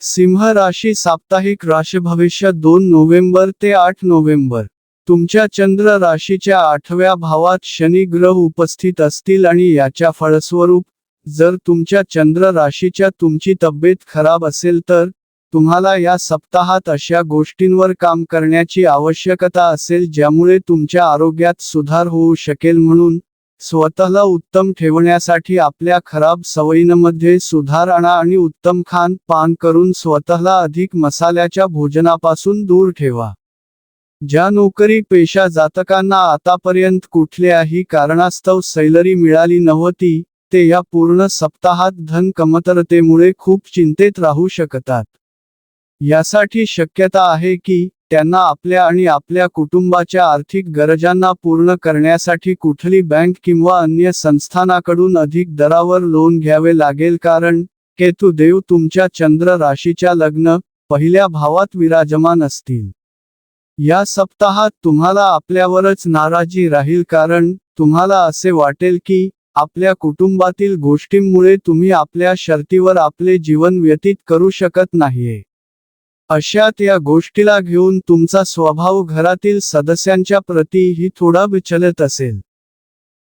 सिंह राशी साप्ताहिक राशीभविष्य 2 नोव्हेंबर ते 8 नोव्हेंबर. तुमच्या चंद्र राशीच्या 8व्या भावात शनी ग्रह उपस्थित असतील आणि याच्या फळस्वरूप, जर तुमच्या चंद्र राशीच्या तुमची तब्येत खराब असेल तर, तुम्हाला या सप्ताहात अशा गोष्टींवर काम करण्याची आवश्यकता असेल ज्यामुळे तुमच्या आरोग्यात सुधार होऊ शकेल. म्हणून, स्वतःला उत्तम ठेवण्यासाठी आपल्या खराब सवयींमध्ये सुधार आणा आणि उत्तम खान पान करून स्वतःला अधिक मसाल्याच्या भोजनापासून दूर ठेवा. ज्या नोकरी पेशा जातकांना आतापर्यंत कुठल्याही कारणास्तव सैलरी मिळाली नव्हती, ते या पूर्ण सप्ताहात धन कमतरतेमुळे खूप चिंतेत राहू शकतात. यासाठी शक्यता आहे की, त्यांना आपल्या आणि आपल्या कुटुंबाच्या आर्थिक गरजांना पूर्ण करण्यासाठी कुठली बँक किंवा अन्य संस्थानाकडून अधिक दरावर लोन घ्यावे लागेल कारण, केतू देव तुमच्या चंद्र राशीच्या लग्न, पहिल्या भावात विराजमान असतील. या सप्ताहात तुम्हाला आपल्यावरच नाराजी राहील कारण, तुम्हाला असे वाटेल की, आपल्या कुटुंबातील गोष्टींमुळे तुम्ही आपल्या शर्तीवर आपले जीवन व्यतीत करू शकत नाहीये. अशात या गोष्टीला घेऊन तुमचा स्वभाव घरातील सदस्यांच्या प्रतीही थोडा विचलित असेल.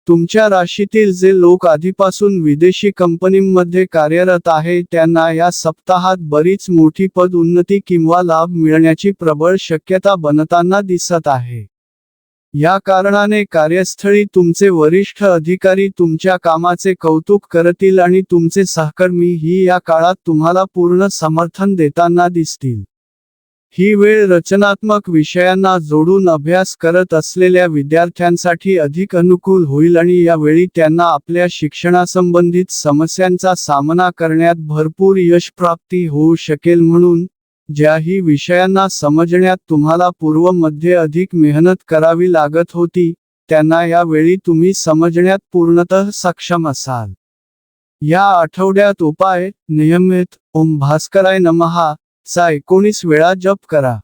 तुमच्या राशीतील जे लोक आधीपासून विदेशी कंपनीमध्ये कार्यरत आहे त्यांना या सप्ताहात बरीच मोठी पद उन्नती किंवा लाभ मिळण्याची प्रबळ शक्यता बनताना दिसत आहे. या कारणाने कार्यस्थळी तुमचे वरिष्ठ अधिकारी तुमच्या कामाचे कौतुक करतील आणि तुमचे सहकर्मी ही या काळात तुम्हाला पूर्ण समर्थन देताना दिसतील. ही वेळ रचनात्मक विषयांना जोडून अभ्यास करत असलेल्या विद्यार्थ्यांसाठी अधिक अनुकूल होईल आणि यावेळी त्यांना आपल्या शिक्षणासंबंधित समस्यांचा सामना करण्यात भरपूर यशप्राप्ती होऊ शकेल. म्हणून, ज्याही विषयांना समजण्यात तुम्हाला पूर्वमध्ये अधिक मेहनत करावी लागत होती, त्यांना यावेळी तुम्ही समजण्यात पूर्णतः सक्षम असाल. या आठवड्यात उपाय, नियमित ओम भास्कराय नमः चा 19 वेळा जप करा.